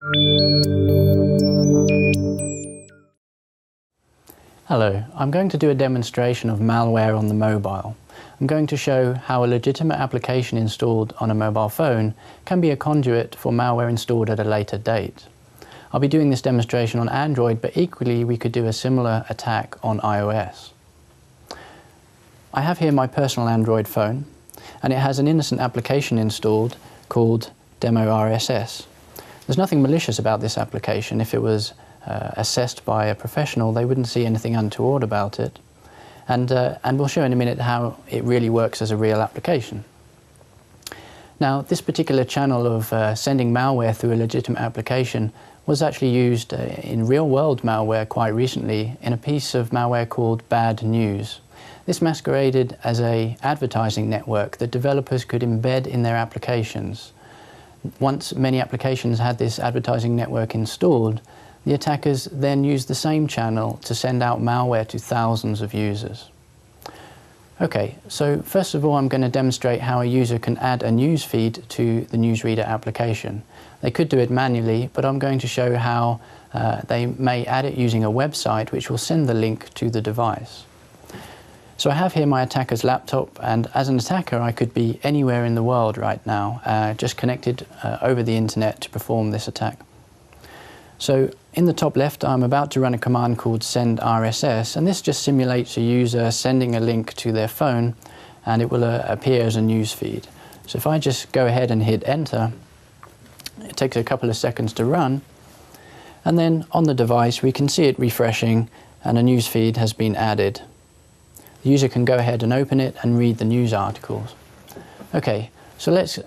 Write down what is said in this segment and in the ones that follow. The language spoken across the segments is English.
Hello, I'm going to do a demonstration of malware on the mobile. I'm going to show how a legitimate application installed on a mobile phone can be a conduit for malware installed at a later date. I'll be doing this demonstration on Android, but equally we could do a similar attack on iOS. I have here my personal Android phone, and it has an innocent application installed called Demo RSS. There's nothing malicious about this application. If it was assessed by a professional, they wouldn't see anything untoward about it. And we'll show in a minute how it really works as a real application. Now, this particular channel of sending malware through a legitimate application was actually used in real-world malware quite recently in a piece of malware called Bad News. This masqueraded as an advertising network that developers could embed in their applications. Once many applications had this advertising network installed, the attackers then used the same channel to send out malware to thousands of users. Okay, so first of all I'm going to demonstrate how a user can add a news feed to the newsreader application. They could do it manually, but I'm going to show how they may add it using a website which will send the link to the device. So I have here my attacker's laptop, and as an attacker I could be anywhere in the world right now, just connected over the internet to perform this attack. So in the top left I'm about to run a command called send RSS, and this just simulates a user sending a link to their phone and it will appear as a news feed. So if I just go ahead and hit enter, it takes a couple of seconds to run, and then on the device we can see it refreshing and a news feed has been added. The user can go ahead and open it and read the news articles. Okay, so let's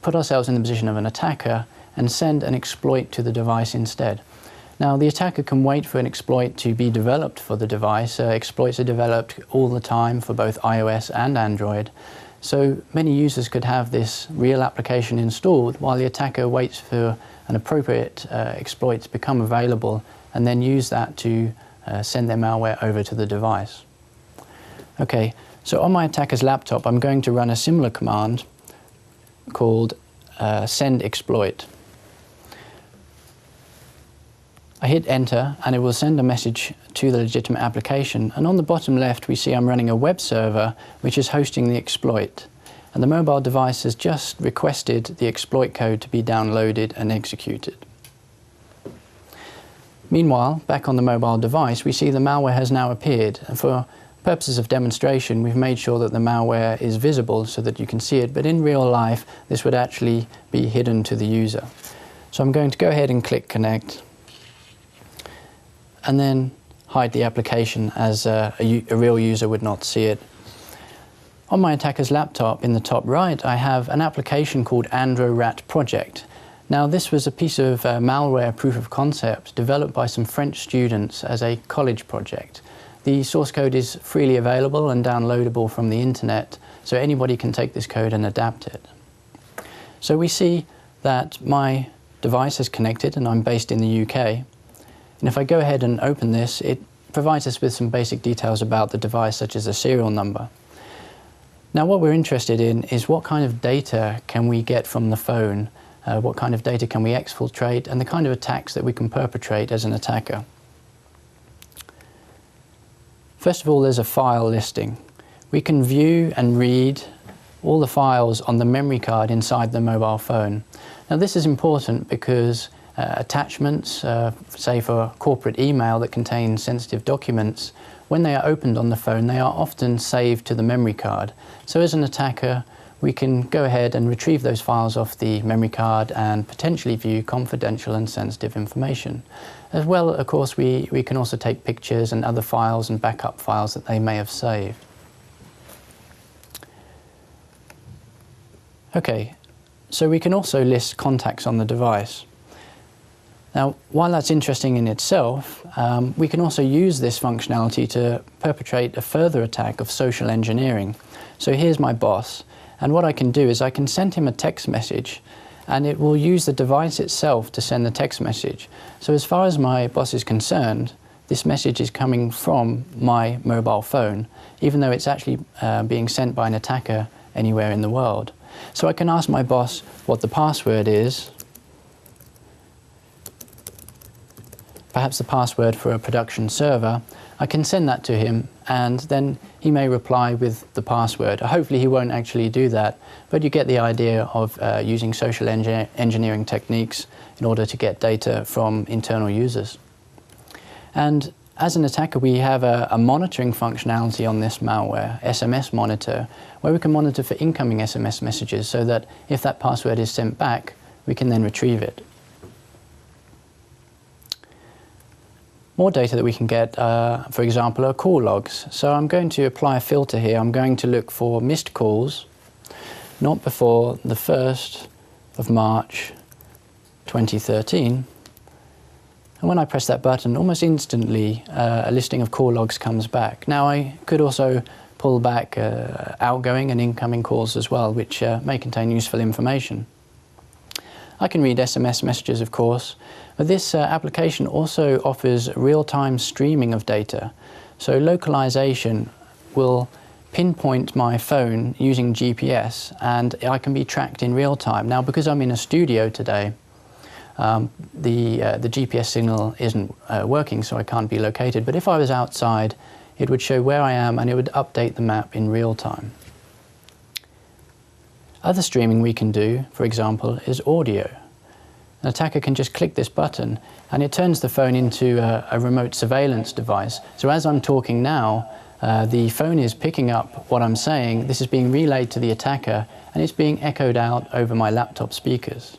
put ourselves in the position of an attacker and send an exploit to the device instead. Now, the attacker can wait for an exploit to be developed for the device. Exploits are developed all the time for both iOS and Android. So many users could have this real application installed while the attacker waits for an appropriate exploit to become available and then use that to send their malware over to the device. Okay, so on my attacker's laptop I'm going to run a similar command called send exploit. I hit enter and it will send a message to the legitimate application, and on the bottom left we see I'm running a web server which is hosting the exploit, and the mobile device has just requested the exploit code to be downloaded and executed. Meanwhile, back on the mobile device we see the malware has now appeared, and for purposes of demonstration we've made sure that the malware is visible so that you can see it, but in real life this would actually be hidden to the user. So I'm going to go ahead and click connect and then hide the application as a real user would not see it. On my attacker's laptop in the top right I have an application called AndroRat Project. Now, this was a piece of malware proof of concept developed by some French students as a college project. The source code is freely available and downloadable from the internet, so anybody can take this code and adapt it. So we see that my device is connected and I'm based in the UK. And if I go ahead and open this, it provides us with some basic details about the device, such as a serial number. Now, what we're interested in is what kind of data can we get from the phone. What kind of data can we exfiltrate, and the kind of attacks that we can perpetrate as an attacker. First of all, there's a file listing. We can view and read all the files on the memory card inside the mobile phone. Now, this is important because attachments, say for corporate email that contain sensitive documents, when they are opened on the phone, they are often saved to the memory card. So as an attacker, we can go ahead and retrieve those files off the memory card and potentially view confidential and sensitive information. As well, of course, we can also take pictures and other files and backup files that they may have saved. Okay, so we can also list contacts on the device. Now, while that's interesting in itself, we can also use this functionality to perpetrate a further attack of social engineering. So here's my boss. And what I can do is I can send him a text message, and it will use the device itself to send the text message. So as far as my boss is concerned, this message is coming from my mobile phone, even though it's actually being sent by an attacker anywhere in the world. So I can ask my boss what the password is, perhaps the password for a production server, I can send that to him, and then he may reply with the password. Hopefully he won't actually do that, but you get the idea of using social engineering techniques in order to get data from internal users. And as an attacker, we have a monitoring functionality on this malware, SMS Monitor, where we can monitor for incoming SMS messages so that if that password is sent back, we can then retrieve it. More data that we can get, for example, are call logs. So I'm going to apply a filter here. I'm going to look for missed calls, not before the 1st of March 2013. And when I press that button, almost instantly a listing of call logs comes back. Now I could also pull back outgoing and incoming calls as well, which may contain useful information. I can read SMS messages, of course, but this application also offers real-time streaming of data. So localization will pinpoint my phone using GPS, and I can be tracked in real time. Now, because I'm in a studio today, the GPS signal isn't working, so I can't be located. But if I was outside, it would show where I am and it would update the map in real time. Other streaming we can do, for example, is audio. An attacker can just click this button and it turns the phone into a remote surveillance device. So as I'm talking now, the phone is picking up what I'm saying. This is being relayed to the attacker and it's being echoed out over my laptop speakers.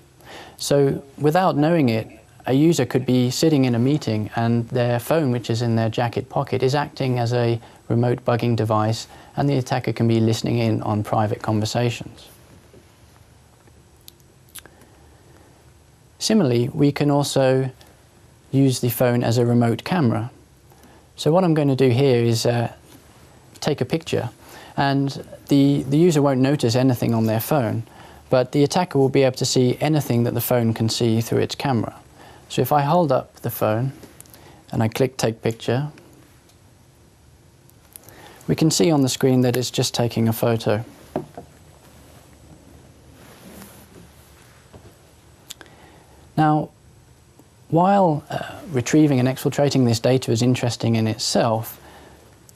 So without knowing it, a user could be sitting in a meeting and their phone, which is in their jacket pocket, is acting as a remote bugging device, and the attacker can be listening in on private conversations. Similarly, we can also use the phone as a remote camera. So what I'm going to do here is take a picture, and the user won't notice anything on their phone, but the attacker will be able to see anything that the phone can see through its camera. So if I hold up the phone and I click Take Picture, we can see on the screen that it's just taking a photo. Now, while retrieving and exfiltrating this data is interesting in itself,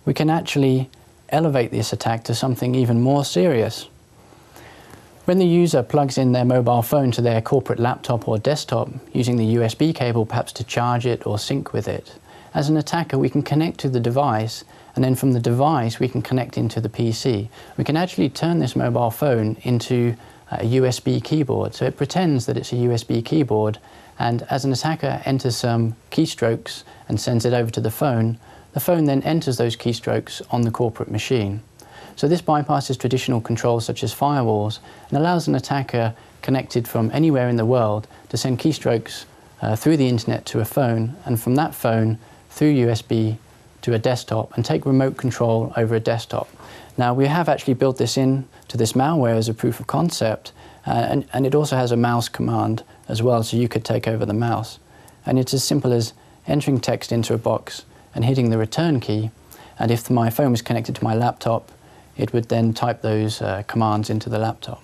we can actually elevate this attack to something even more serious. When the user plugs in their mobile phone to their corporate laptop or desktop, using the USB cable perhaps to charge it or sync with it, as an attacker we can connect to the device, and then from the device we can connect into the PC. We can actually turn this mobile phone into a USB keyboard. So it pretends that it's a USB keyboard, and as an attacker enters some keystrokes and sends it over to the phone then enters those keystrokes on the corporate machine. So this bypasses traditional controls such as firewalls and allows an attacker connected from anywhere in the world to send keystrokes through the internet to a phone, and from that phone through USB to a desktop, and take remote control over a desktop. Now, we have actually built this in to this malware as a proof of concept, and it also has a mouse command as well, so you could take over the mouse. And it's as simple as entering text into a box and hitting the return key, and if my phone was connected to my laptop, it would then type those commands into the laptop.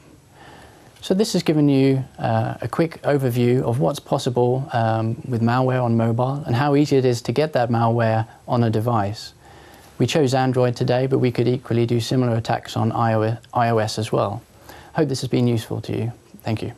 So this has given you a quick overview of what's possible with malware on mobile and how easy it is to get that malware on a device. We chose Android today, but we could equally do similar attacks on iOS as well. I hope this has been useful to you. Thank you.